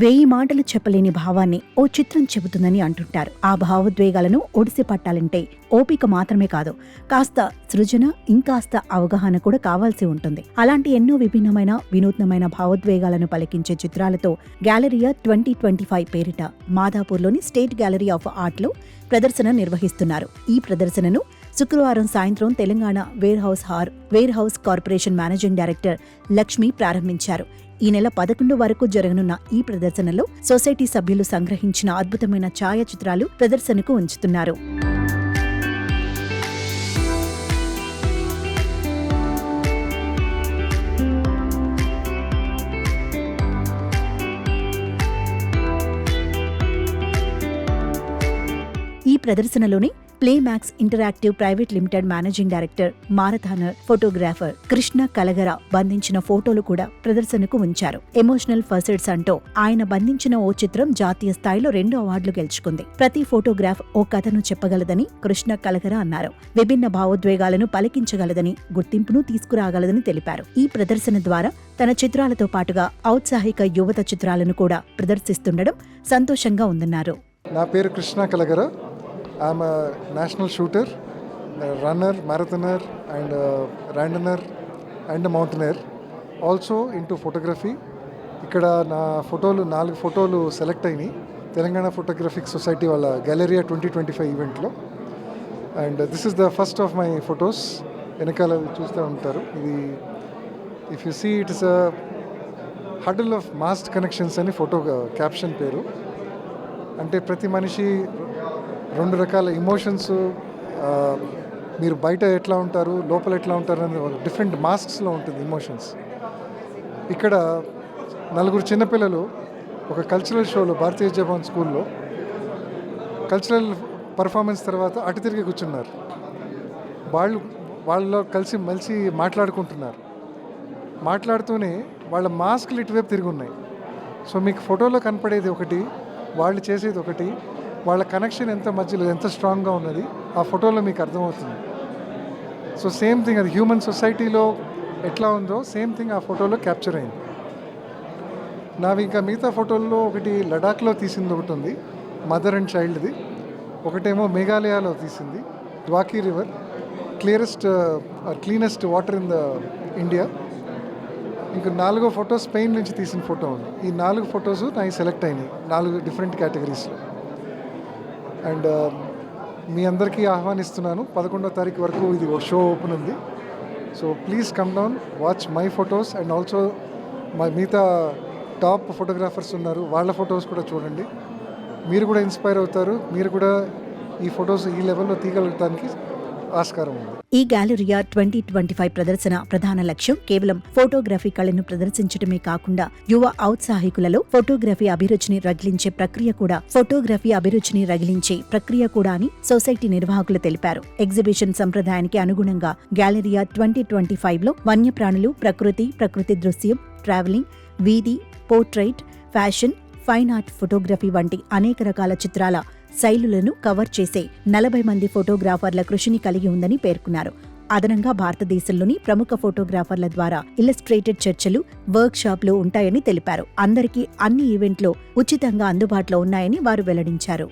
1000 మాటలు చెప్పలేని భావాన్ని ఓ చిత్రం చెబుతుందని అంటుంటారు. ఆ భావోద్వేగాలను ఒడిసి పట్టాలంటే ఓపిక మాత్రమే కాదు, కాస్త సృజన, ఇంకాస్త అవగాహన కూడా కావాల్సి ఉంటుంది. అలాంటి ఎన్నో విభిన్నమైన, వినూత్నమైన భావోద్వేగాలను పలికించే చిత్రాలతో గ్యాలరియా 2025 పేరిట మాదాపూర్లోని స్టేట్ గ్యాలరీ ఆఫ్ ఆర్ట్లో ప్రదర్శన నిర్వహిస్తున్నారు. ఈ ప్రదర్శనను శుక్రవారం సాయంత్రం Telangana warehouse corporation managing director Lakshmi ప్రారంభించారు. ఈ నెల 11 వరకు జరగనున్న ఈ ప్రదర్శనలో సొసైటీ సభ్యులు సంగ్రహించిన అద్భుతమైన ఛాయాచిత్రాలు ప్రదర్శనకు ఉంచుతున్నారు. ఈ ప్రదర్శనలోని Playmax interactive private limited managing director, marathoner photographer Krishna Kalagara బంధించిన ఫోటోలు కూడా ప్రదర్శనకు ఉంచారు. ఎమోషనల్ ఫసెట్స్ అంటూ ఆయన బంధించిన ఓ చిత్రం జాతీయ స్థాయిలో 2 అవార్డులు గెలుచుకుంది. ప్రతి ఫోటోగ్రాఫ్ ఓ కథను చెప్పగలదని కృష్ణ కలగర అన్నారు. విభిన్న భావోద్వేగాలను పలికించగలదని, గుర్తింపును తీసుకురాగలదని తెలిపారు. ఈ ప్రదర్శన ద్వారా తన చిత్రాలతో పాటుగా ఔత్సాహిక యువత చిత్రాలను కూడా ప్రదర్శిస్తుండడం సంతోషంగా ఉందన్నారు. నా పేరు Krishna Kalagara. I'm national shooter, runner, marathoner and randonneur and mountaineer. Also into photography. ఇక్కడ నా ఫోటోలు 4 ఫోటోలు సెలెక్ట్ అయినాయి తెలంగాణ ఫోటోగ్రఫిక్ సొసైటీ వాళ్ళ గ్యాలరియా 2025 ఈవెంట్లో. And this is the first of my photos. వెనకాల చూస్తూ ఉంటారు. ఇది if you see it is a huddle of mast connections అని ఫోటో క్యాప్షన్ పేరు. అంటే ప్రతి మనిషి 2 రకాల ఎమోషన్స్, మీరు బయట ఎట్లా ఉంటారు, లోపల ఎట్లా ఉంటారు అని డిఫరెంట్ మాస్క్స్లో ఉంటుంది ఎమోషన్స్. ఇక్కడ 4 చిన్నపిల్లలు ఒక కల్చరల్ షోలో భారతీయ జపాన్ స్కూల్లో కల్చరల్ పర్ఫార్మెన్స్ తర్వాత అటు తిరిగి కూర్చున్నారు. వాళ్ళలో కలిసి మాట్లాడుకుంటున్నారు. మాట్లాడుతూనే వాళ్ళ మాస్క్లు ఇటువైపు తిరిగి ఉన్నాయి. సో మీకు ఫోటోలో కనపడేది ఒకటి, వాళ్ళు చేసేది ఒకటి. వాళ్ళ కనెక్షన్ ఎంత స్ట్రాంగ్గా ఉన్నది ఆ ఫోటోలో మీకు అర్థమవుతుంది. సో సేమ్ థింగ్ అది హ్యూమన్ సొసైటీలో ఎట్లా ఉందో సేమ్ థింగ్ ఆ ఫోటోలో క్యాప్చర్ అయింది. నావి ఇంకా మిగతా ఫోటోల్లో ఒకటి లడాఖ్లో తీసింది ఒకటి ఉంది, మదర్ అండ్ చైల్డ్ది. ఒకటేమో మేఘాలయాలో తీసింది, Dawki river, cleanest water in the India. ఇంకా 4వ ఫోటో స్పెయిన్ నుంచి తీసిన ఫోటో ఉంది. ఈ 4 ఫొటోస్ నాకు సెలెక్ట్ అయినాయి 4 డిఫరెంట్ కేటగిరీస్లో. అండ్ మీ అందరికీ ఆహ్వానిస్తున్నాను. 11వ తారీఖు వరకు ఇది షో ఓపెన్ ఉంది. So please come down, watch my photos and also మిగతా టాప్ ఫోటోగ్రాఫర్స్ ఉన్నారు, వాళ్ళ ఫొటోస్ కూడా చూడండి. మీరు కూడా ఇన్స్పైర్ అవుతారు. మీరు కూడా ఈ ఫొటోస్ ఈ లెవెల్లో తీయగలగడానికి ఆస్కారం ఉంది. ఈ గ్యాలరియా 2025 ప్రదర్శన ప్రధాన లక్ష్యం కేవలం ఫోటోగ్రఫీ కళను ప్రదర్శించడమే కాకుండా యువ ఔత్సాహికులలో ఫోటోగ్రఫీ అభిరుచిని రగిలించే ప్రక్రియ కూడా అని సొసైటీ నిర్వాహకులు తెలిపారు. ఎగ్జిబిషన్ సంప్రదాయానికి అనుగుణంగా గ్యాలరియా 2025లో వన్యప్రాణులు, ప్రకృతి దృశ్యం, ట్రావెలింగ్, వీధి, portrait, fashion, fine art photography వంటి అనేక రకాల చిత్రాల శైలులను కవర్ చేసే 40 మంది ఫోటోగ్రాఫర్ల కృషిని కలిగి ఉందని పేర్కొన్నారు. అదనంగా భారతదేశంలోని ప్రముఖ ఫోటోగ్రాఫర్ల ద్వారా ఇల్లస్ట్రేటెడ్ చర్చలు, వర్క్ షాప్లు ఉంటాయని తెలిపారు. అందరికీ అన్ని ఈవెంట్లు ఉచితంగా అందుబాటులో ఉన్నాయని వారు వెల్లడించారు.